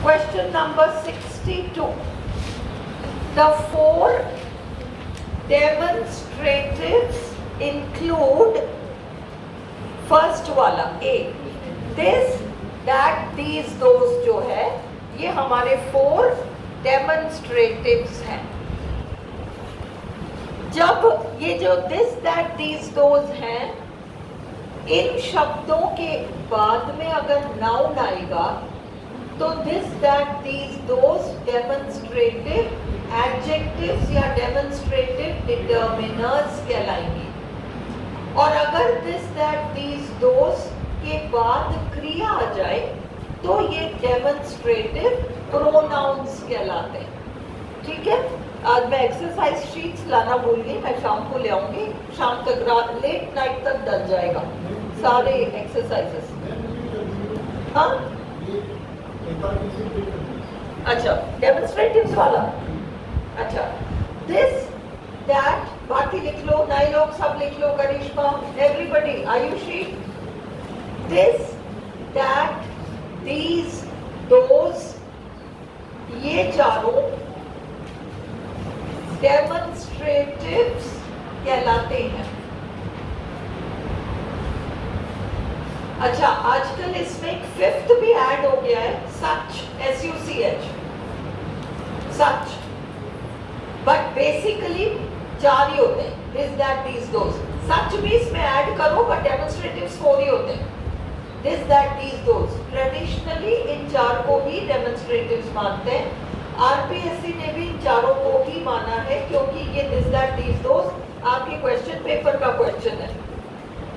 Question number 62. The four demonstratives include first वाला A, this, that, these, those जो है ये हमारे four demonstratives हैं. जब ये जो this, that, these, those हैं, इन शब्दों के बाद में अगर noun आएगा तो this, that, these, those demonstrative adjectives या demonstrative determiners कहलाएंगे. और अगर this, that, these, those के बाद क्रिया आ जाए तो ये demonstrative pronouns कहलाते हैं. ठीक है, आज मैं एक्सरसाइज शीट्स लाना भूल गई, मैं शाम को ले आऊंगी. शाम तक लेट नाइट तक डल जाएगा सारे एक्सरसाइजेस. हाँ अच्छा, डेमोन्स्ट्रेटिव्स वाला. अच्छा, दिस, दैट, भारती लिख लो, नए लोग सब लिख लो, Karishma, everybody, Ayushi. This, that, these, those, ये चारों डेमोन्स्ट्रेटिव्स कहलाते हैं. अच्छा, आजकल इसमें एक फिफ्थ भी ऐड हो गया है, सच, SUCH, सच. बट बेसिकली चार ही होते हैं, दिस, दैट, दीज, दोज. सच भी इसमें ऐड करो बट डेमोन्स्ट्रेटिव्स फोर ही होते हैं, this, that, these, those. Traditionally इन चार को ही डेमोन्स्ट्रेटिव्स मानते हैं. RPSC ने भी इन चारों को ही माना है क्योंकि ये दिस, दैट, दीज, दोज आपके क्वेश्चन पेपर का क्वेश्चन है,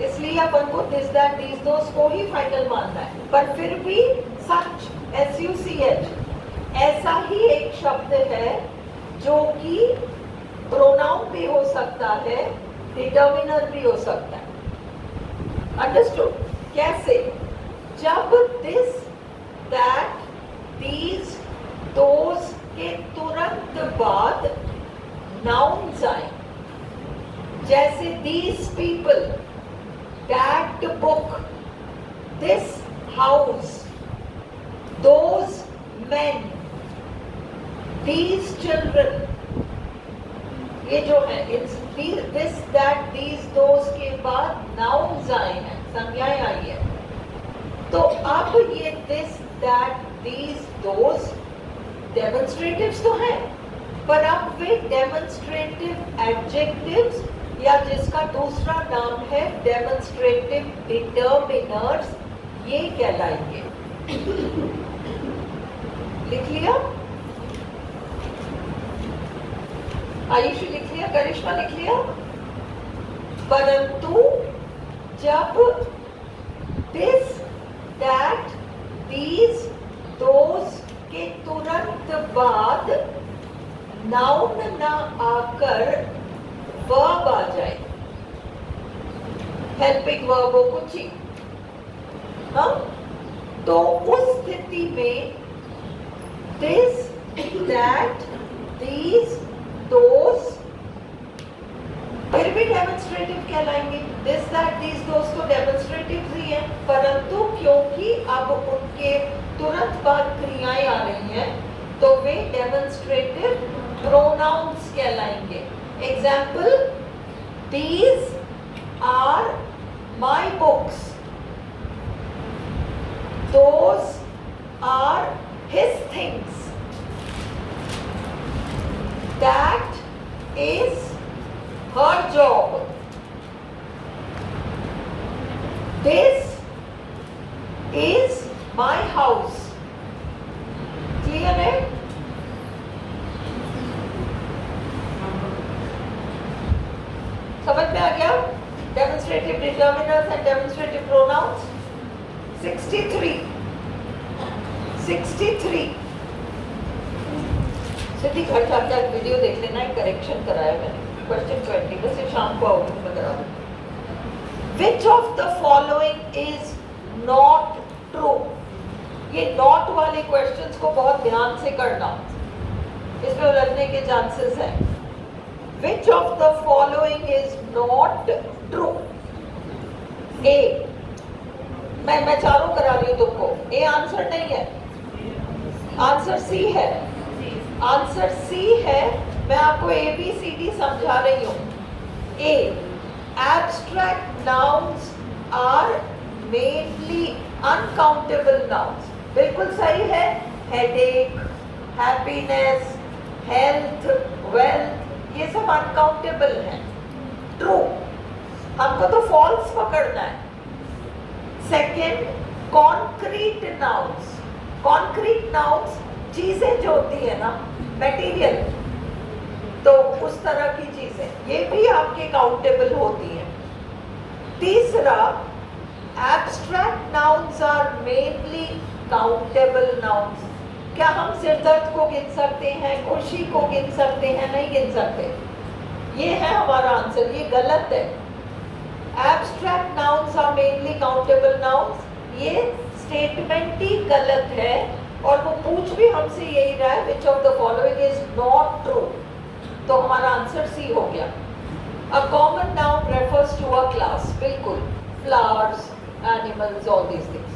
इसलिए अपन को दिस, दैट, दीज, दोज को ही फाइनल मानना है. पर फिर भी सच, SUCH, ऐसा ही एक शब्द है जो कि प्रोनाउन भी हो सकता है, डिटर्मिनर भी हो सकता है. अंडरस्टूड? कैसे? जब दिस, दैट, दीज, दोज के तुरंत बाद नाउन्स आए, जैसे these people, that book, this house, those men, these children, ये जो है this, that, these, those के बाद nouns आए हैं, संज्ञाएं आई है. तो अब ये this, that, these, those demonstratives तो हैं, पर अब वे demonstrative adjectives या जिसका दूसरा नाम है डेमोन्स्ट्रेटिव डिटर्मिनर्स, ये कहलाएंगे. लिख लिया? आयुषी लिख लिया? करिश्मा लिख लिया? परंतु जब दिस, दैट, दीज, दोज के तुरंत बाद नाउन ना आकर वर्ब आ जाए, हेल्पिंग वर्ब हो कुछ ही, हाँ, तो उस स्थिति में दिस, दैट, दीज, दोज फिर भी डेमोन्स्ट्रेटिव कहलाएंगे. दिस, दैट, दीज, दोज तो डेमोन्स्ट्रेटिव ही हैं, परंतु क्योंकि अब उनके तुरंत बाद क्रियाएं आ रही हैं तो वे डेमोन्स्ट्रेटिव प्रोनाउंस कहलाएंगे. Example, these are my books, those are his things, that is her job, this is my house. Clear है? समझ में आ गया? Demonstrative determiners and demonstrative pronouns. 63 Siddhi घर जाकर वीडियो देख लेना, एक करेक्शन कराया मैंने. क्वेश्चन 20 बस ये शाम को आउटपुट में करा दूँ. विच of the following is not true? ये नॉट वाले क्वेश्चंस को बहुत ध्यान से करना, इसमें उलझने के चांसेस हैं. Which of the following is not true? A, मैं चारों करा रही हूँ तुमको. ए आंसर नहीं है, आंसर सी है, आंसर सी है। मैं आपको ABCD समझा रही हूँ। A, abstract nouns are mainly uncountable nouns, बिल्कुल सही है। हेडेक, हैप्पीनेस, हेल्थ, वेल्थ, ये सब अनकाउंटेबल हैं। ट्रू, हमको तो फॉल्स पकड़ना है। Second, concrete nouns, concrete nouns चीजें जो होती है ना, मटेरियल, तो उस तरह की चीजें, ये भी आपके काउंटेबल होती हैं। तीसरा, abstract nouns are mainly countable nouns. क्या हम सिर दर्द को गिन सकते हैं, खुशी को गिन सकते हैं? नहीं गिन सकते। ये है हमारा आंसर, ये गलत है। Abstract nouns are mainly countable nouns, ये स्टेटमेंट ही गलत है। और वो पूछ भी हमसे यही रहा है, which of the following is not true, तो हमारा आंसर सी हो गया। A common noun refers to a class, बिल्कुल, flowers, animals, all these things.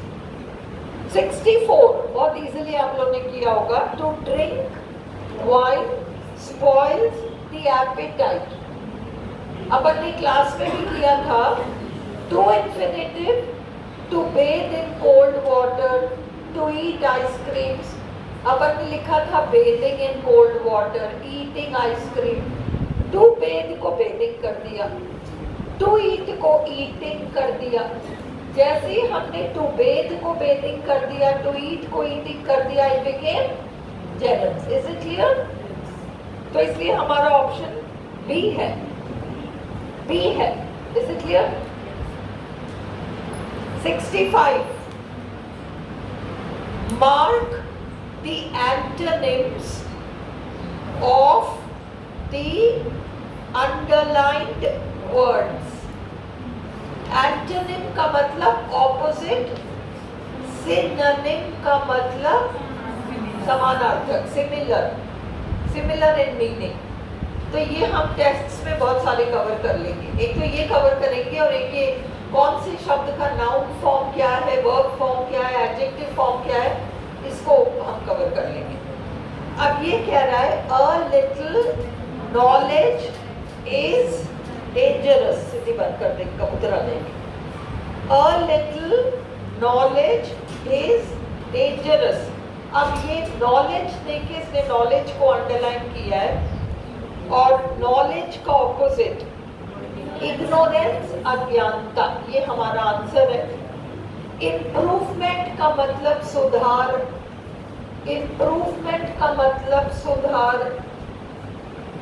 64 बहुत इजीली आप लोगों ने किया होगा। To drink wine spoils the appetite, अपन ने क्लास में भी किया था। To infinitive, to bathe in cold water, to eat ice creams, अपन ने लिखा था bathing in cold water, eating ice cream. To Beth को बेथिंग कर दिया, टू ईट को ईटिंग कर दिया। जैसे ही हमने टू बेथ को बेथिंग कर दिया, टू ईट को ईटिंग कर दिया, it became generous. Is it clear? तो इसलिए हमारा ऑप्शन बी है, बी है। Is it clear? 65, mark the antonyms of the underlined words. Antonym का मतलब ऑपोजिट, सिनोनिम का मतलब समानार्थक, सिमिलर, सिमिलर इन मीनिंग। तो ये हम टेस्ट्स में बहुत सारे कवर कर लेंगे। एक तो ये कवर करेंगे और एक ये कौन से शब्द का नाउन फॉर्म क्या है, वर्ब फॉर्म क्या है, एडजेक्टिव फॉर्म क्या है, इसको हम कवर कर लेंगे। अब ये कह रहा है a little knowledge is dangerous, सीधी बंद कर देंगे, कबूतर आ जाएंगे। A little knowledge is dangerous. अब ये नॉलेज देखिए, इसने नॉलेज को अंडरलाइन किया है और नॉलेज का ऑपोजिट इग्नोरेंस, अज्ञानता, ये हमारा आंसर है। इम्प्रूवमेंट का मतलब सुधार, इम्प्रूवमेंट का मतलब सुधार।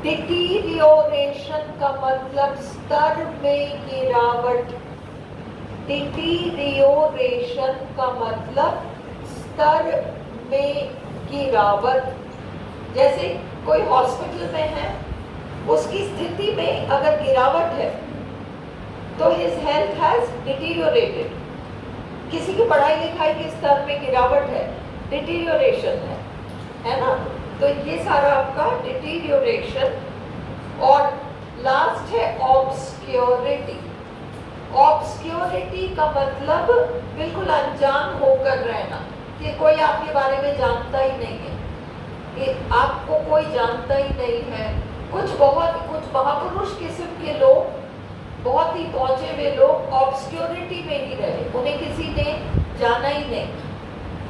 डिटीरियोरेशन का मतलब स्तर में गिरावट, डिटीरियोरेशन का मतलब स्तर में गिरावट। जैसे कोई हॉस्पिटल में है, उसकी स्थिति में अगर गिरावट है तो हिज हेल्थ हैज डिटीरियोरेटेड। किसी की पढ़ाई लिखाई के स्तर में गिरावट है, डिटीरियोरेशन है ना? तो ये सारा आपका डिटीरियोरेशन। और लास्ट है ऑब्सक्योरिटी। ऑब्सक्योरिटी का मतलब बिल्कुल अनजान होकर रहना, कि कोई आपके बारे में जानता ही नहीं है, कि आपको कोई जानता ही नहीं है। कुछ महापुरुष किस्म के लोग, बहुत ही पहुंचे हुए लोग ऑब्सक्योरिटी में ही रहे, उन्हें किसी ने जाना ही नहीं।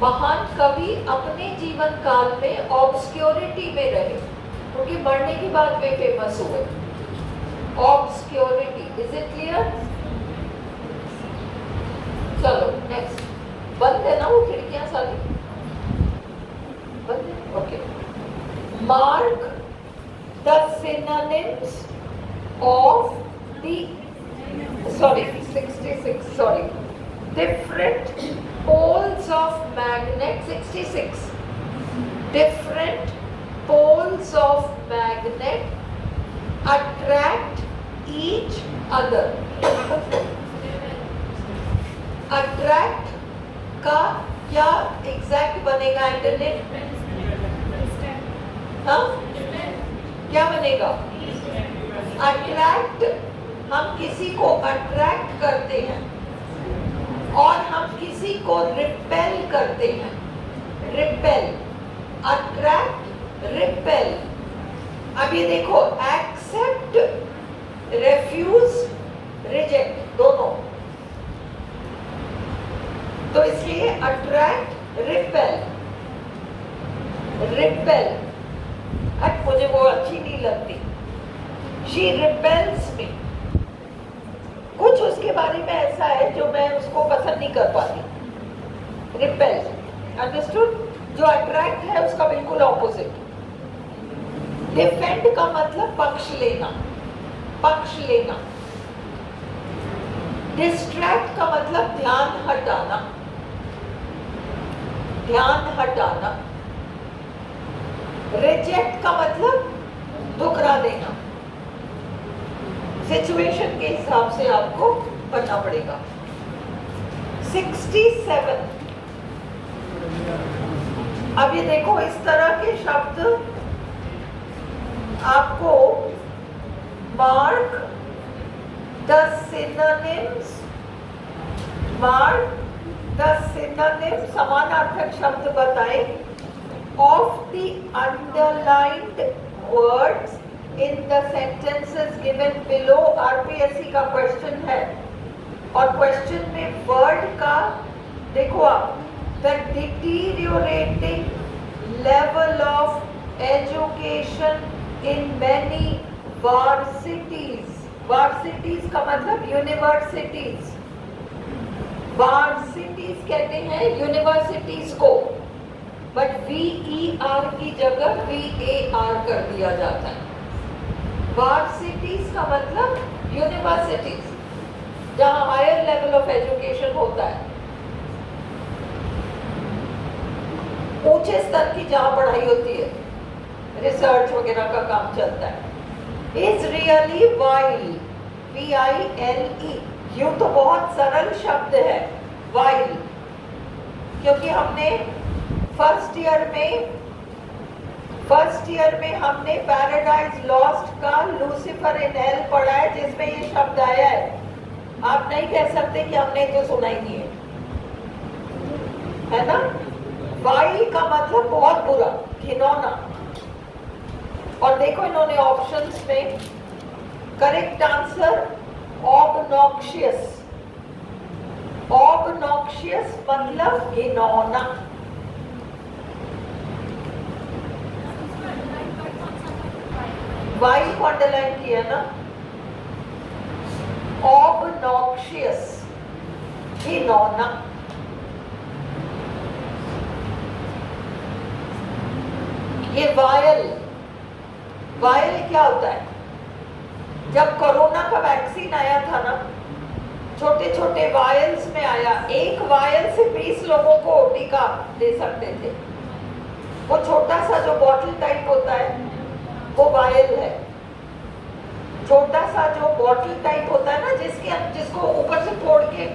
महान कवि अपने जीवन काल में ऑब्सक्योरिटी में रहे, क्योंकि मरने के बाद वे फेमस हुए। Obscurity, is it clear? चलो नेक्स्ट। बंद है ना वो खिड़कियां सारी? बंद है, okay. Mark the synonyms of the 66, sorry, different poles of magnet. 66, different poles of magnet attract each other. attract का क्या एग्जैक्ट बनेगा एंटोनिम? हाँ, क्या बनेगा? अट्रैक्ट, हम किसी को अट्रैक्ट करते हैं और हम किसी को रिपेल करते हैं। Repel, attract, repel. अब ये देखो, एक्सेप्ट, रेफ्यूज, रिजेक्ट, दोनों। तो इसलिए अट्रैक्ट, रिपेल, रिपेल। अब मुझे वो अच्छी नहीं लगती। शी रिपेल्स मी। कुछ उसके बारे में ऐसा है जो मैं उसको पसंद नहीं कर पाती। Repel, understood? जो अट्रैक्ट है उसका बिल्कुल ऑपोजिट। डिफेंड का मतलब पक्ष लेना, पक्ष लेना। डिस्ट्रैक्ट का मतलब ध्यान हटाना, ध्यान हटाना। रिजेक्ट का मतलब ठुकरा देना। सिचुएशन के हिसाब से आपको पढ़ना पड़ेगा। 67। अब ये देखो, इस तरह के शब्द आपको mark the synonyms, mark the synonyms, समानार्थक शब्द बताएं of the underlined words in the sentences given below. RPSC का क्वेश्चन है और क्वेश्चन में वर्ड का देखो आप, the deteriorating level of education in many varsities. Varsities का मतलब यूनिवर्सिटीज। वार्सिटीज कहते हैं यूनिवर्सिटीज को, बट VER की जगह VAR कर दिया जाता है। वार्सिटीज का मतलब यूनिवर्सिटीज, जहां हायर लेवल ऑफ एजुकेशन होता है, ऊंचे स्तर की जहां पढ़ाई होती है, रिसर्च वगैरह का काम चलता है। Is really while, VILE। यूं तो बहुत सरल शब्द है वाइल, क्योंकि हमने फर्स्ट ईयर में हमने पैराडाइज लॉस्ट का लूसीफर इन हेल पढ़ा है, जिसमें ये शब्द आया है। आप नहीं कह सकते कि हमने तो सुना ही नहीं है ना? वाइल का मतलब बहुत बुरा, घिनौना। और देखो इन्होंने ऑप्शंस में करेक्ट आंसर ऑबनॉक्शियस। ऑबनॉक्शियस मतलब घिनौना। वाइल को अंडरलाइन किया ना, ऑबनॉक्शियस, घिनौना। ये वायल, वायल क्या होता है? जब कोरोना का वैक्सीन आया था ना, छोटे छोटे वायल्स में आया। एक वायल से 20 लोगों को टीका दे सकते थे। वो छोटा सा जो बॉटल टाइप होता है वो वायल है। छोटा सा जो बॉटल टाइप होता है ना, जिसको ऊपर से फोड़ के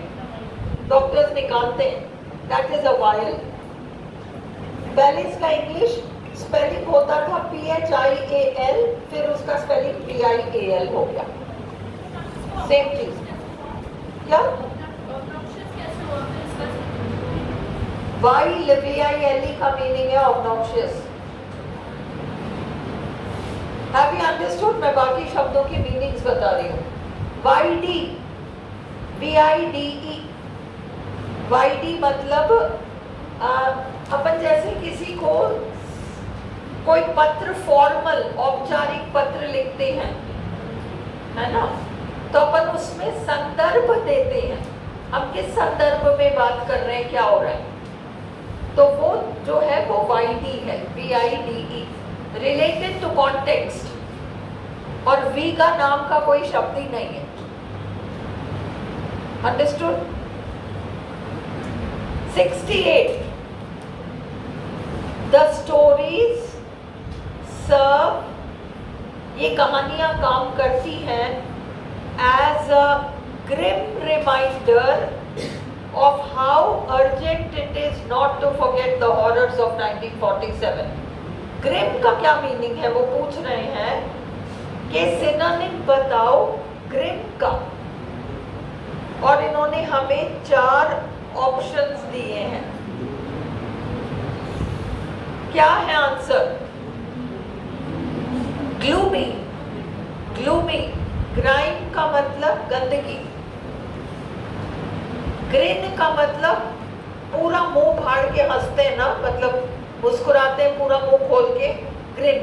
डॉक्टर्स निकालते हैं, दैट इज अ वायल। पहले इसका इंग्लिश स्पेलिंग होता था PHIAL, फिर उसका स्पेलिंग PIAL हो गया। सेम चीज। क्या वाइल, VILE का मीनिंग है ऑब्नॉक्शियस। Have you understood? मैं बाकी शब्दों की मीनिंग्स बता रही हूँ। YD, VIDE। YD मतलब अपन जैसे किसी को कोई पत्र, फॉर्मल औपचारिक पत्र लिखते हैं, है ना, तो अपन उसमें संदर्भ देते हैं। हम किस संदर्भ में बात कर रहे हैं, क्या हो रहा है, तो वो जो है वो YD है, VIDE, रिलेटेड टू कॉन्टेक्स्ट। और V का नाम का कोई शब्द ही नहीं है। अंडरस्टूड? 68 द स्टोरीज सर्व, ये कहानियां काम करती हैं as a grim reminder of how urgent it is not to forget the horrors of 1947. Grimm का क्या मीनिंग है वो पूछ रहे हैं कि सिनोनिम बताओ ग्रिम का। और इन्होंने हमें 4 ऑप्शंस दिए हैं क्या है आंसर? ग्लूमी। ग्लूमी, ग्राइम का मतलब गंदगी, ग्रिन का मतलब पूरा मुंह फाड़ के हंसते हैं ना, मतलब मुस्कुराते हैं पूरा मुंह खोल के, ग्रिन।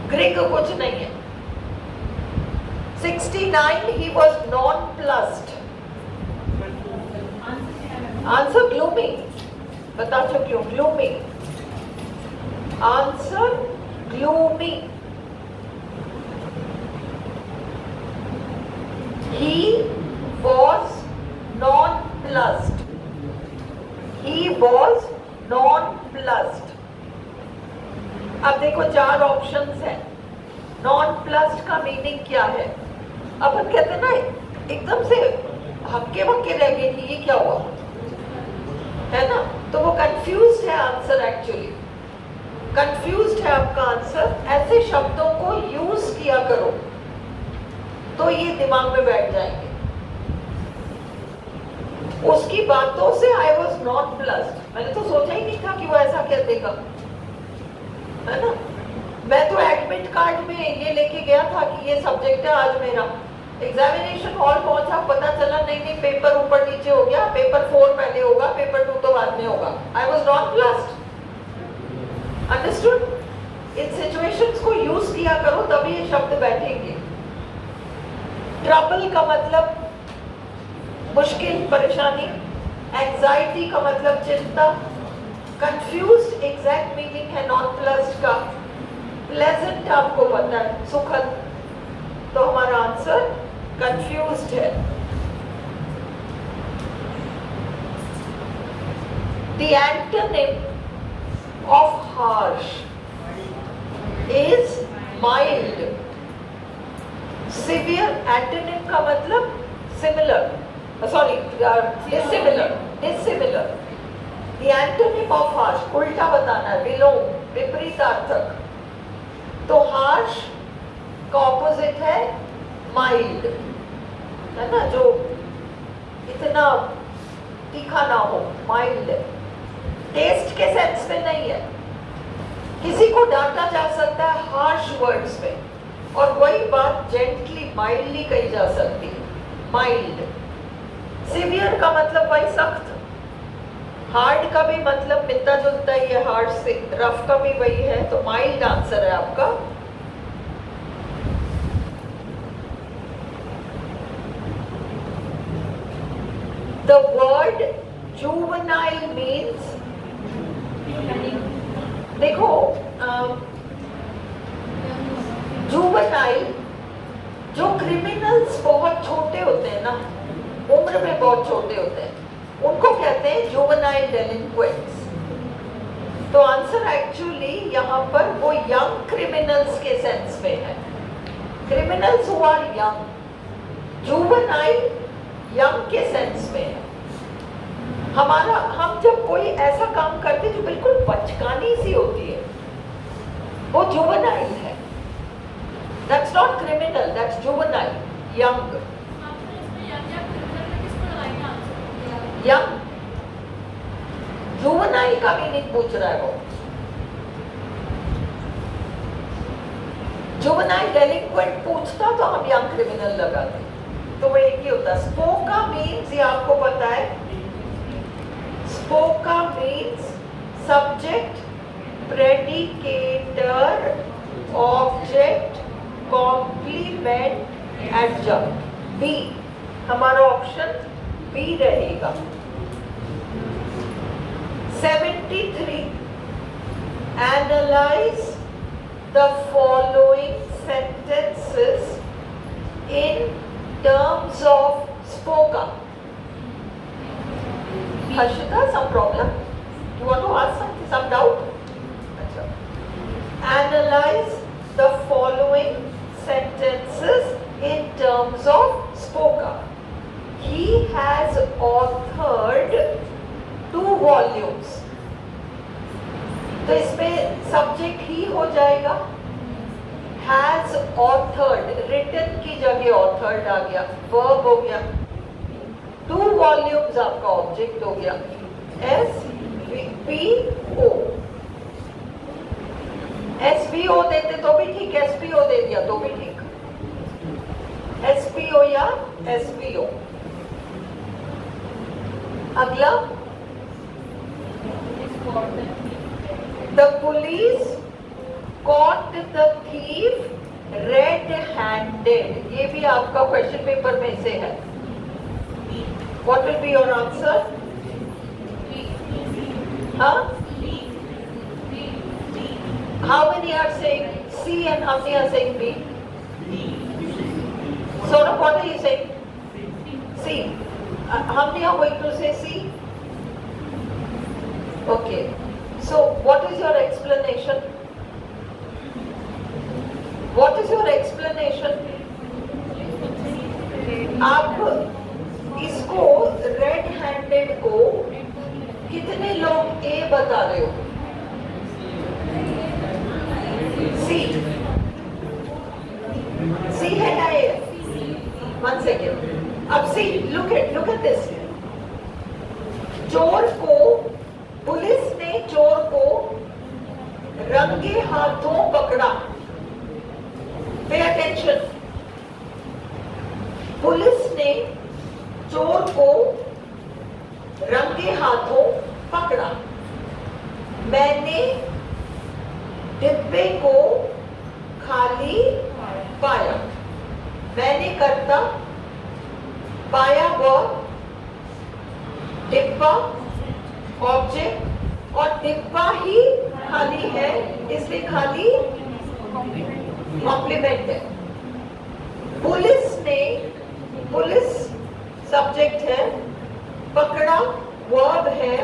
ग्रिग कुछ नहीं है। 69 he was nonplussed. Answer gloomy, बता चुकी हूँ, gloomy. Answer gloomy. He was nonplussed. He was nonplussed. अब देखो 4 ऑप्शंस हैं। नॉनप्लस्ड का मीनिंग क्या है? अपन कहते हैं ना, एकदम से हक्के बक्के रह गए कि ये क्या हुआ, है ना? तो वो कंफ्यूज्ड है आंसर, एक्चुअली कंफ्यूज्ड है आपका आंसर। ऐसे शब्दों को यूज किया करो तो ये दिमाग में बैठ जाएंगे। उसकी बातों से आई वॉज नॉट प्लस्ड, मैंने तो सोचा ही नहीं था कि वो ऐसा कह देगा, है ना? मैं तो एडमिट कार्ड में ये लेके गया था कि ये सब्जेक्ट है आज मेरा। एग्जामिनेशन हॉल पहुंचा, पता चला नहीं पेपर ऊपर नीचे हो गया, पेपर 4 पहले होगा, पेपर 2 तो बाद में होगा। I was not plussed. Understood? In situations को यूज किया करो तभी ये शब्द बैठेंगे। ट्रबल का मतलब मुश्किल, परेशानी। एंजाइटी का मतलब चिंता। कंफ्यूज्ड एग्जैक्ट मीनिंग है नॉनप्लस्ड का। प्लेजेंट आपको पता है, सुखद, तो हमारा आंसर कंफ्यूज्ड है। The antonym of harsh is mild. Severe, antonym का मतलब similar, sorry, dissimilar, dissimilar. The antonym of harsh, उल्टा बताना है, विलोम, विपरीतार्थक। तो harsh का ऑपोजिट है माइल्ड, है ना? जो इतना तीखा ना हो, माइल्ड। टेस्ट के सेंस में नहीं है। किसी को डांटा जा सकता है हार्श वर्ड्स में, और वही बात जेंटली, माइल्डली कही जा सकती है, माइल्ड। सिवियर का मतलब वही सख्त। हार्ड का भी मतलब मिलता जुलता ही है हार्ड से, रफ का भी वही है, तो माइल्ड आंसर है आपका। The word juvenile means, देखो जुवेनाइल, जो क्रिमिनल्स बहुत छोटे होते हैं ना, उम्र में बहुत छोटे होते हैं, उनको कहते हैं जुवेनाइल डेलिंक्वेंट्स। तो आंसर एक्चुअली यहाँ पर वो यंग क्रिमिनल्स के सेंस में है, criminals who are young. Juvenile young के सेंस में है। हमारा, हम जब कोई ऐसा काम करते जो बिल्कुल बचकानी सी होती है, वो जुवेनाइल है। That's not criminal, that's juvenile, young. Young, juvenile का मीनिंग पूछ रहा है वो। जुवेनाइल डेलिंक्वेंट पूछता तो हम यंग क्रिमिनल लगाते, तो वो एक ही होता। स्पोका मीन्स, ये आपको पता है, SPOCA means subject, predicator, object, complement, adjunct. B, हमारा ऑप्शन बी रहेगा। 73, analyse the following sentences in terms of spoka. Harshita, some problem? You want to ask something, some doubt? Achha. Analyze the following sentences in terms of spoka. He has authored 2 volumes. तो इसमें subject ही हो जाएगा। Has authored, written की जगह authored आ गया, verb हो गया। 2 volumes आपका ऑब्जेक्ट हो गया। SPO, SPO देते तो भी ठीक, SPO दे दिया तो भी ठीक, SPO या SPO। अगला, the police caught the thief red-handed, ये भी आपका क्वेश्चन पेपर में से है। What will be your answer? Huh? How many are saying C and how many are saying B? So what are you saying? C. How many are going to say C? Okay. So what is your explanation? What is your explanation? आप इसको red handed को कितने लोग ए बता रहे हो? सी, सी है ना ए? 1 सेकेंड। अब सी, लुक एट दिस। चोर को, पुलिस ने चोर को रंगे हाथों पकड़ा। Pay attention. पुलिस ने चोर को रंगे हाथों पकड़ा। मैंने डिब्बे को खाली पाया। मैंने करता पाया वो डिब्बा ऑब्जेक्ट, और डिब्बा ही खाली है इसलिए खाली कॉम्प्लीमेंट है। पुलिस ने, पुलिस सब्जेक्ट है, पकड़ा वर्ब है,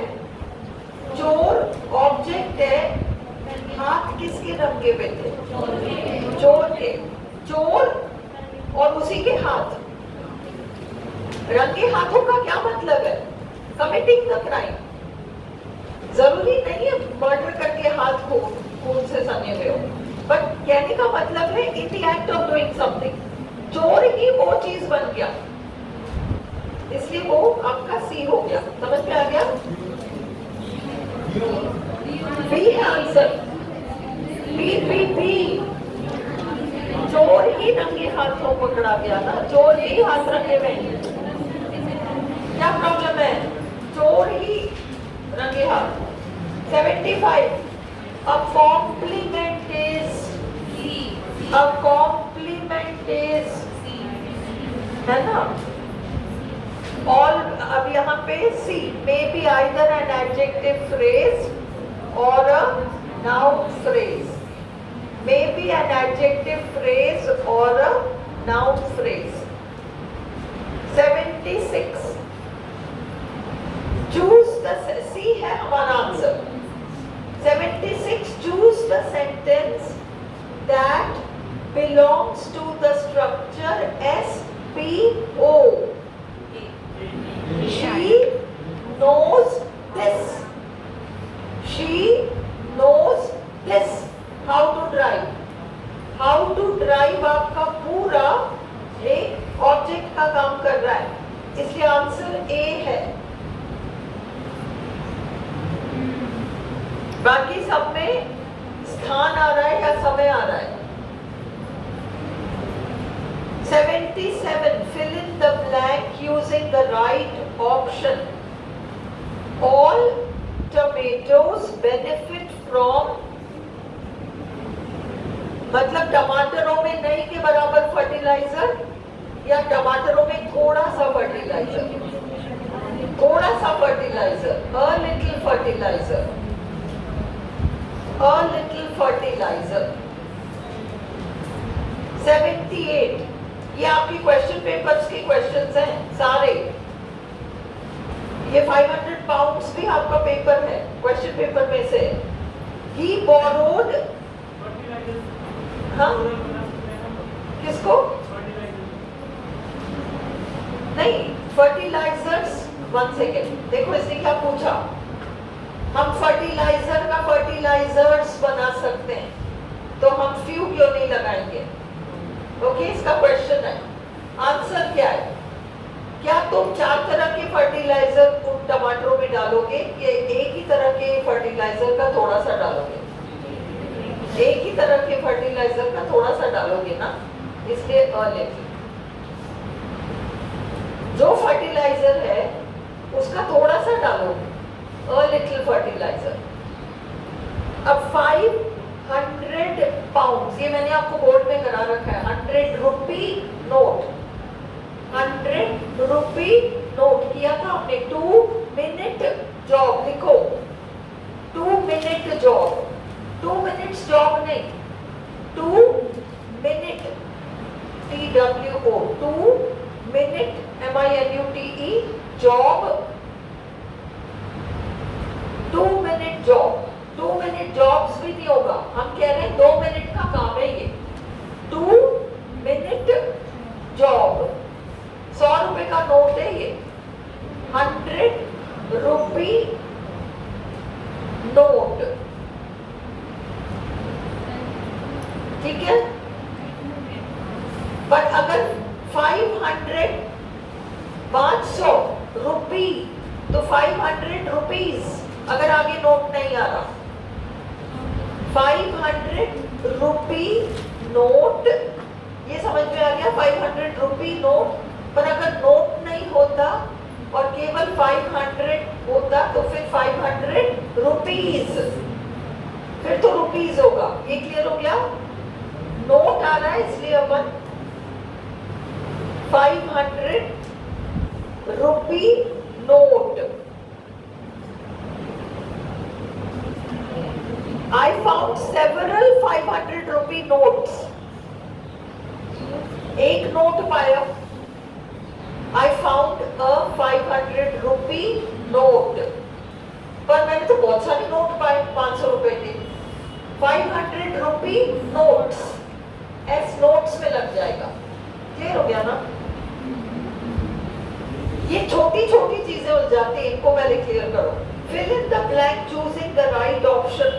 चोर ऑब्जेक्ट है, हाथ किसके रंगे हुए थे? चोर के। चोर और उसी के हाथ। रंगे हाथों का क्या मतलब है? Committing the crime. जरूरी नहीं है मर्डर करके हाथ को खून से सने हुए हो, बट कहने का मतलब है in the act of doing something. चोर ही वो चीज बन गया, इसलिए वो आपका सी हो गया। समझ में आ गया? बी है आंसर। बी। चोर ही रंगे हाथों पकड़ा गया ना, चोर ही हाथ रंगे में। क्या प्रॉब्लम है? चोर ही रंगे हाथ। 75। A compliment is, a compliment is, है ना? All, अब यहाँ पे C may be either an adjective phrase or a noun phrase. May be an adjective phrase or a noun phrase. 76. Choose the, C है हमारा answer. 76. Choose the sentence that belongs to the structure SPO. She knows this. She knows this. How to drive. How to drive आपका पूरा एक object का काम कर रहा है, इसलिए आंसर ए है। बाकी सब में स्थान आ रहा है या समय आ रहा है। 77. Fill in the blank using the right option. All tomatoes benefit from, मतलब टमाटरों में नहीं के बराबर फर्टिलाइजर या टमाटरों में थोड़ा सा फर्टिलाइजर? थोड़ा सा fertiliser, a little fertilizer, a little fertilizer। 78। ये आपकी क्वेश्चन पेपर्स के क्वेश्चंस हैं सारे। ये 500 पाउंड्स भी आपका पेपर है, क्वेश्चन पेपर में से। He borrowed, हाँ किसको? नहीं, फर्टिलाइजर्स। 1 सेकेंड, देखो इसने क्या पूछा। हम फर्टिलाइजर का फर्टिलाइजर्स बना सकते हैं, तो हम फ्यू क्यों नहीं लगाएंगे? ओके, इसका क्वेश्चन है। आंसर क्या है? क्या तुम 4 तरह के फर्टिलाइजर उन टमाटरों में डालोगे या एक ही तरह के फर्टिलाइजर का थोड़ा सा डालोगे? एक ही तरह के फर्टिलाइजर का थोड़ा सा डालोगे ना, इसलिए लिटिल। जो फर्टिलाइजर है उसका थोड़ा सा डालोगे, लिटिल फर्टिलाइजर। अब 500 पाउंड, ये मैंने आपको बोर्ड में करा रखा है, 100 रुपी नोट, 100 रुपी नोट किया था हमने। 2 मिनट जॉब लिखो, 2 मिनट जॉब, 2 मिनट्स जॉब नहीं, 2 minute, TWO, 2 minute MINUTE job, 2 minute job. 2 minute jobs भी नहीं होगा, हम कह रहे हैं 2 मिनट का काम है ये। 2 मिनट जॉब, 100 रुपए का नोट है ये, 100 रुपी नोट, ठीक है। पर अगर 500 रुपी, तो 500 रुपीज, अगर आगे नोट नहीं आ रहा, 500 रुपी नोट, ये समझ में आ गया, 500 रुपी नोट। पर अगर नोट नहीं होता और केवल 500 होता तो फिर 500 रुपीज, फिर तो रुपीज होगा। ये क्लियर हो गया? नोट आ रहा है इसलिए अपन 500 rupee note. I found several 500 rupee notes. एक नोट पाया, I found a 500 rupee note. पर मैंने तो बहुत सारे नोट पाए 500 रुपए के। 500 रुपी नोट्स, S नोट्स में लग जाएगा। क्लियर हो गया ना? ये छोटी छोटी चीजें उलझ जाती हैं, इनको पहले क्लियर करो। Fill in the blank choosing the right option.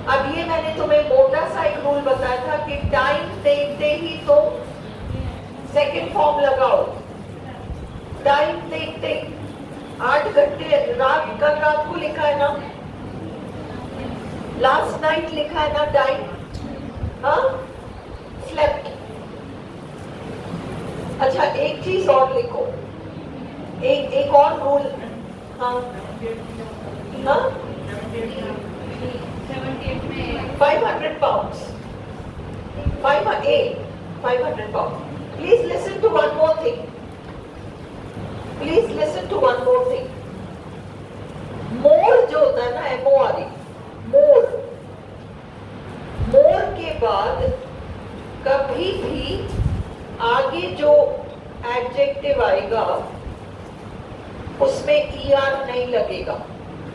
अब ये मैंने तुम्हें मोटा सा एक रूल बताया था कि टाइम देखते ही तो सेकंड फॉर्म लगाओ। टाइम देखते 8 घंटे, कल रात को लिखा है ना, लास्ट नाइट लिखा है ना टाइम, हाँ, स्लेप्ट। अच्छा एक चीज और लिखो, एक और रूल, हाँ हाँ, 500 pounds, 500 pounds. Please listen to one more thing. Please listen to one more thing. More जो होता है ना, MORE, more के बाद कभी भी आगे जो एडजेक्टिव आएगा उसमें ER नहीं लगेगा।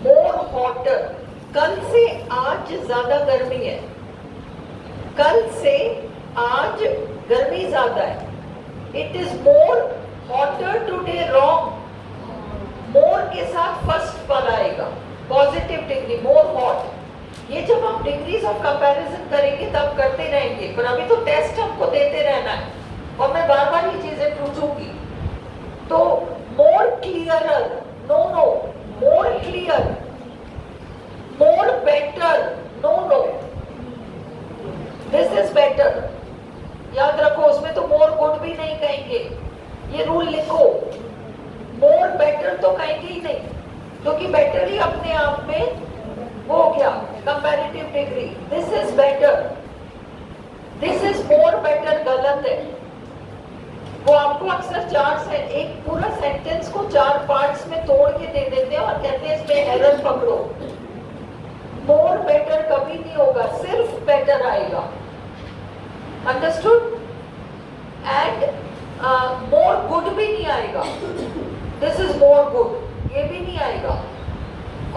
More hotter, कल से आज ज्यादा गर्मी है, कल से आज गर्मी ज्यादा है। It is more hotter today, wrong. More के साथ फर्स्ट पद आएगा, पॉजिटिव डिग्री, मोर हॉट। ये जब हम डिग्रीज ऑफ कंपैरिजन करेंगे तब करते रहेंगे, पर अभी तो टेस्ट हमको देते रहना है और मैं बार बार ये चीजें पूछूंगी। तो more clearer, no, more clear, more better, no, this is better। याद रखो, उसमें तो more good भी नहीं कहेंगे, ये रूल लिखो। more better तो कहेंगे ही नहीं, क्योंकि better ही अपने आप में वो हो गया comparative degree. this is better, this is more better गलत है। वो आपको अक्सर एक पूरा सेंटेंस को 4 पार्ट्स में तोड़ के दे देते हैं और कहते हैं इसमें एरर पकड़ो। मोर बेटर कभी नहीं होगा, सिर्फ बेटर आएगा। अंडरस्टूड? एंड मोर गुड भी नहीं आएगा, दिस इज मोर गुड, ये भी नहीं आएगा।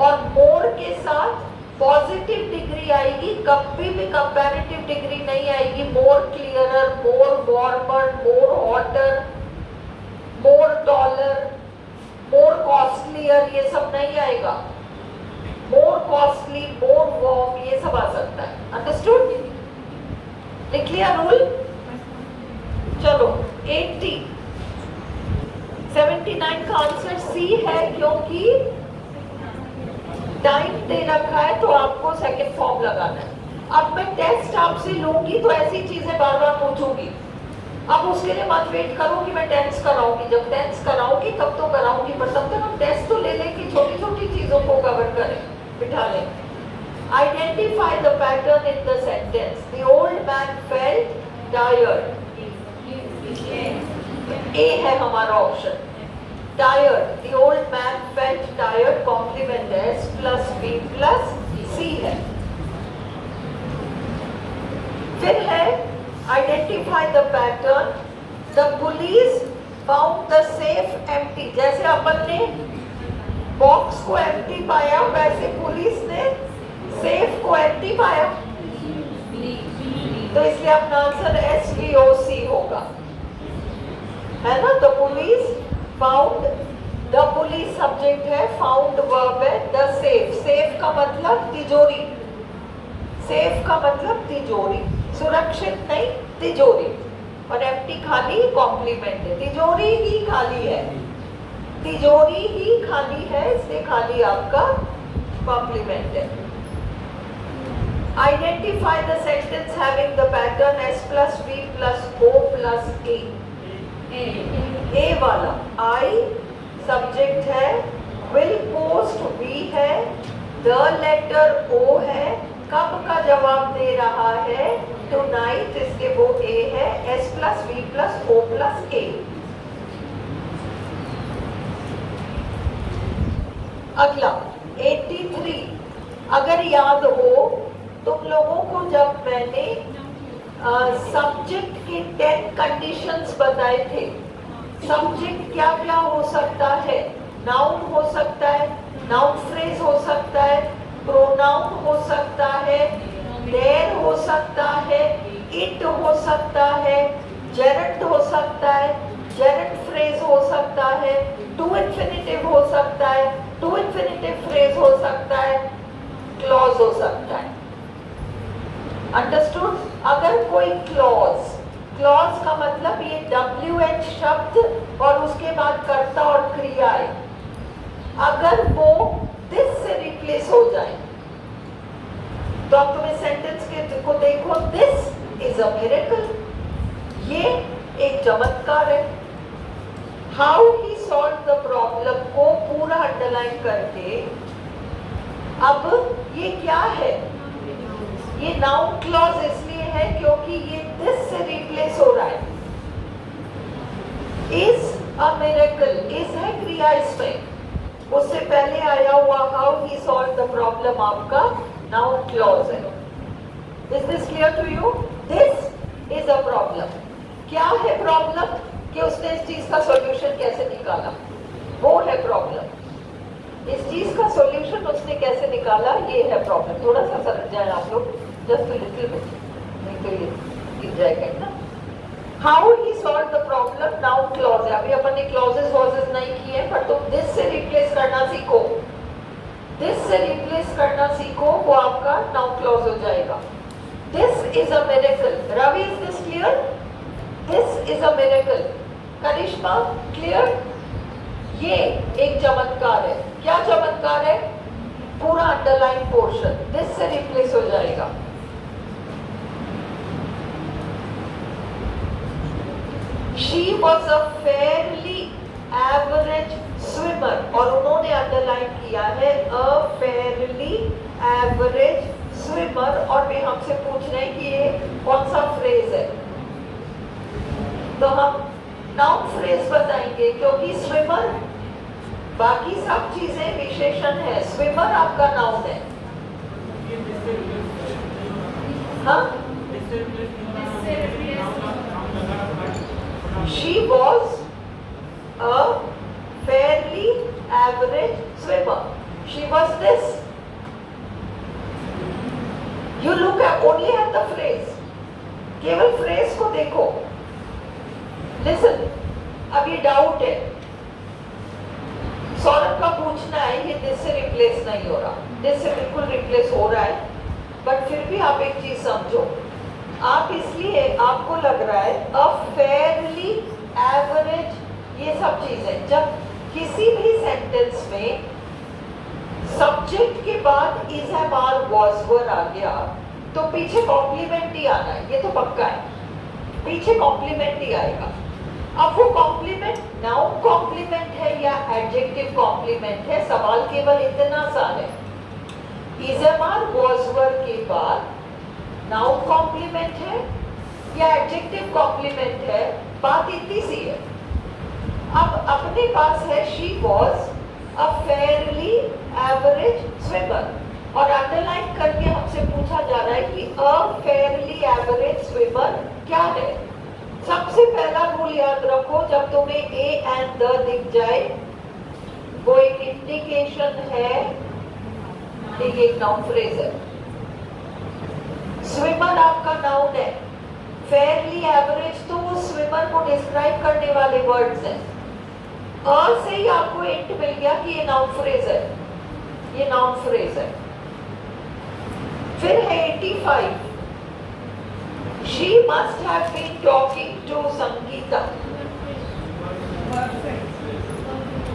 और मोर के साथ पॉजिटिव डिग्री आएगी, कभी भी कंपैरेटिव डिग्री नहीं आएगी। मोर क्लियरर, मोर वार्मर, मोर हॉटर, मोर टॉलर, मोर कॉस्टलियर, ये सब नहीं आएगा। मोर कॉस्टली, मोर वार्म, ये सब आ सकता है। अंडरस्टूड? लिख लिया रूल? चलो 80, 79 का आंसर सी है, क्योंकि टाइम दे रखा है तो आपको सेकंड फॉर्म लगाना है। अब मैं टेस्ट आपसे लूंगी तो ऐसी चीजें बार बार पूछूंगी। अब उसके लिए मत वेट करो कि मैं टेंस कराऊंगी, जब टेंस कराऊंगी तब तो कराऊंगी, पर तब तक हम टेस्ट तो ले लें, छोटी छोटी चीजों को कवर करें, बिठा लें। Identify the pattern in the sentence. The old man felt tired, A है हमारा option. Tired, the old man felt tired, complement S plus B plus C है। फिर है identify the pattern. The police found the safe empty. जैसे अपन ने box को empty पाया, वैसे पुलिस ने सेफ को एम्प्टी पाया, तो इसलिए अपना आंसर SVOC होगा, है ना। The police found, the police subject है, फाउंड वर्ब है, द सेफ, सेफ का मतलब तिजोरी, सेफ का मतलब तिजोरी, सुरक्षित नहीं तिजोरी, और एम्प्टी खाली कॉम्प्लीमेंट है, तिजोरी ही खाली है, तिजोरी ही खाली है, इसलिए खाली आपका कॉम्प्लीमेंट है। Identify the sentence having the pattern S plus B plus O plus A। ए वाला I सब्जेक्ट है, विल पोस्ट V है, द लेटर O है, कब का जवाब दे रहा है टुनाइट, इसके वो A है, S plus B plus O plus A। अगला 83, अगर याद हो तुम लोगों को जब मैंने सब्जेक्ट के 10 कंडीशंस बताए थे, सब्जेक्ट क्या क्या हो सकता है, नाउन हो सकता है, नाउन फ्रेज हो सकता है, प्रोनाउन हो सकता है, देयर हो सकता है, इट हो सकता है, जेरंड हो सकता है, जेरंड फ्रेज हो सकता है, टू इन्फिनिटिव हो सकता है, टू इन्फिनिटिव फ्रेज हो सकता है, क्लॉज हो सकता है। अंडरस्टूड। अगर कोई क्लॉज, क्लॉज का मतलब ये WH शब्द और उसके बाद कर्ता और क्रिया है, अगर वो दिस से रिप्लेस हो जाए तो अब तुम्हें सेंटेंस के को देखो, दिस इज अ मिरेकल, ये एक चमत्कार है। How he solve the problem को पूरा अंडरलाइन करके, अब ये क्या है, ये नाउन क्लॉज इसलिए है क्योंकि ये दिस से रिप्लेस हो रहा है। इज अ मिरेकल, इज है क्रिया इसमें, उससे पहले आया हुआ how he solve the problem आपका नाउन क्लॉज है। Is this clear to you? This is a problem. क्या है प्रॉब्लम? कि उसने इस चीज का सॉल्यूशन कैसे निकाला, वो है प्रॉब्लम। इस चीज का सॉल्यूशन उसने कैसे निकाला, ये है प्रॉब्लम। थोड़ा सा समझ जाए आप लोग, जस्ट लिटिल बिट, नहीं तो ये गिर जाएगा ना। How he solve the problem, noun clause है। अभी अपन ने क्लॉजेस वॉजेस नहीं किए, पर तुम दिस से रिप्लेस करना सीखो, दिस से रिप्लेस करना सीखो, वो आपका नाउन क्लॉज हो जाएगा। This is a miracle. Ravi, is this clear? This is a miracle. Karishma, clear? ये एक चमत्कार है। क्या चमत्कार है? पूरा अंडरलाइन पोर्शन दिस से रिप्लेस हो जाएगा। She was a fairly average swimmer, और उन्होंने अंडरलाइन किया है a fairly average swimmer, और वे हमसे पूछ रहे हैं कि ये कौन सा फ्रेज है, तो हम नाउन फ्रेज बताएंगे क्योंकि स्विमर, बाकी सब चीजें विशेषण है, स्विमर आपका नाउन है। हाँ, she was a fairly average swimmer. She was this. You look at only at the phrase. केवल फ्रेज को देखो। Listen, अब ये डाउट है, सौरभ का पूछना है, ये दिस से रिप्लेस नहीं हो रहा, दिस से बिल्कुल रिप्लेस हो रहा है, बट फिर भी आप एक चीज समझो, आप इसलिए आपको लग रहा है अ फेयरली एवरेज, ये सब चीजें, जब किसी भी सेंटेंस में सब्जेक्ट के बाद is have are was were आ गया, तो पीछे कॉम्प्लीमेंट ही आना है, ये तो पक्का है, पीछे कॉम्प्लीमेंट ही आएगा। अब वो कॉम्प्लीमेंट नाउन कॉम्प्लीमेंट है या एडजेक्टिव कॉम्प्लीमेंट है, सवाल केवल इतना सा है। इज़मार वॉजवर के बाद नाउन कॉम्प्लीमेंट है या एडजेक्टिव कॉम्प्लीमेंट है, बात इतनी सी है। अब अपने पास है she was a fairly average swimmer, और अंडरलाइन करके हमसे पूछा जा रहा है कि अ फेयरली एवरेज स्विमर क्या है। सबसे पहला रूल याद रखो, जब तुम्हें ए एंड द दिख जाए वो एक इंडिकेशन है कि ये एक नाउन फ्रेज है। स्विमर आपका नाउन है, फेयरली एवरेज तो वो स्विमर को डिस्क्राइब करने वाले वर्ड्स हैं। अ से ही आपको हिंट मिल गया कि ये नाउन फ्रेज है, ये नाउन फ्रेज है। फिर है 85, she must have been talking to Sangeeta.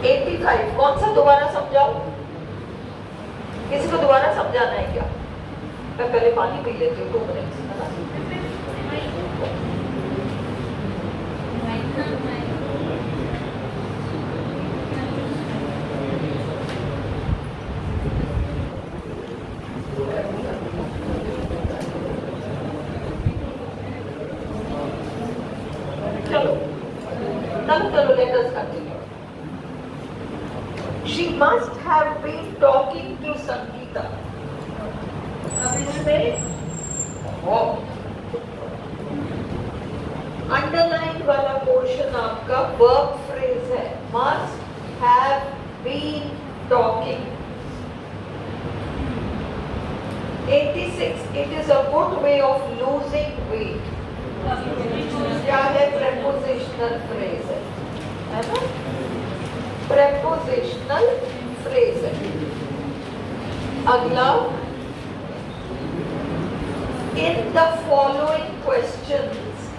85 कौन सा दोबारा समझाओ, किसी को दोबारा समझाना है क्या? मैं पहले पानी पी लेती हूँ 2 मिनट। चलो let us continue. She must have been talking to Sangeeta. अब इसमें अंडरलाइन वाला पोर्शन आपका वर्ब फ्रेज है, must have been talking। 86, it is a good way of losing weight। क्या है? prepositional phrase है ना, prepositional phrase है। अगला, in the following questions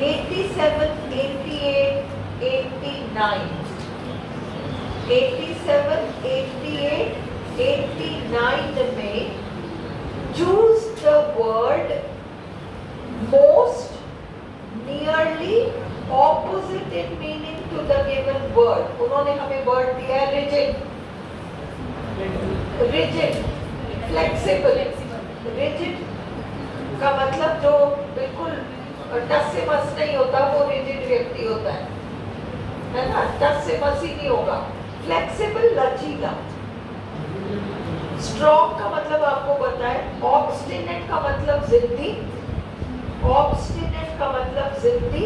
87, 88, 89, 87, 88, 89 में choose the word most nearly opposite in meaning to the given word। उन्होंने हमें word दिया है rigid, rigid, flexible। rigid का मतलब जो बिल्कुल टस से मस नहीं होता वो rigid व्यक्ति होता है ना, टस से मस ही नहीं होगा। फ्लेक्सिबल लचीला। स्ट्रॉन्ग का मतलब आपको पता है, ऑब्स्टिनेट का मतलब जिद्दी, ऑब्स्टिनेट का मतलब जिद्दी,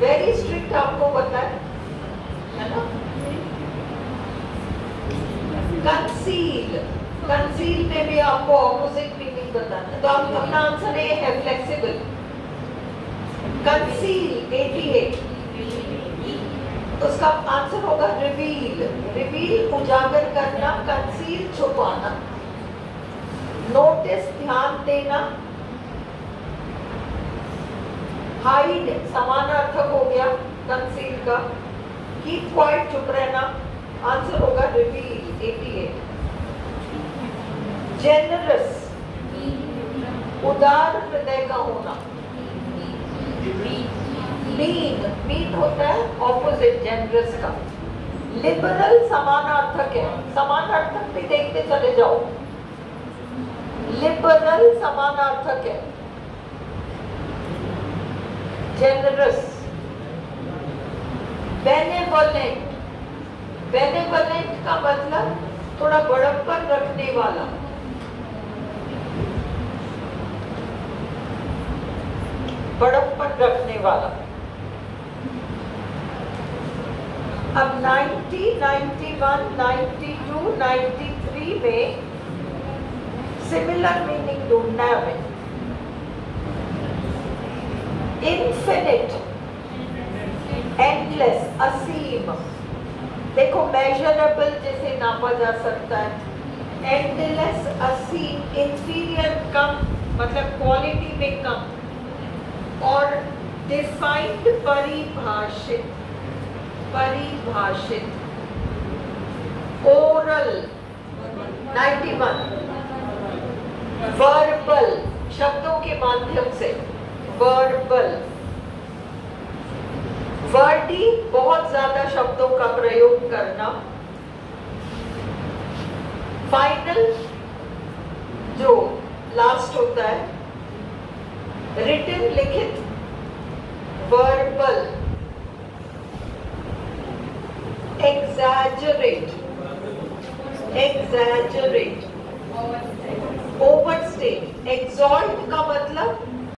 वेरी स्ट्रिक्ट आपको पता है ना। कंसील, कंसील में भी आपको ऑपोजिट मीनिंग बताना है, तो आप अपना आंसर ये है फ्लेक्सिबल। कंसील 88, उसका आंसर होगा रिवील। रिवील उजागर करना, कंसील छुपाना। नोटिस ध्यान देना, हाइड समानार्थक हो गया कंसील का। कीप क्वाइट चुप रहना, आंसर होगा रिवील 88। जेनरस उदार हृदय का होना। मीन, मीन होता है ऑपोजिट जेनरस का। लिबरल समानार्थक है, समानार्थक भी देखते चले जाओ। लिबरल समानार्थक है जेनरस। बेनेवोलेंट, बेनेवोलेंट का मतलब थोड़ा बड़प्पन रखने वाला। बड़प्पन रखने वाला। अब 90, 91, 92, 93 में सिमिलर मीनिंग ढूंढना है हमें। इन्फिनिट, एंडलेस, असीम। देखो मेजरेबल जैसे नापा जा सकता है, एंडलेस, असीम। इंफीरियर कम, मतलब क्वालिटी में कम। और डिफाइंड परिभाषित, परिभाषित। ओरल 91, वर्बल शब्दों के माध्यम से, वर्बल। वर्डी बहुत ज्यादा शब्दों का प्रयोग करना। फाइनल जो लास्ट होता है, रिटन लिखित, verbal. Exaggerate, exaggerate, overstate. Exalt का मतलब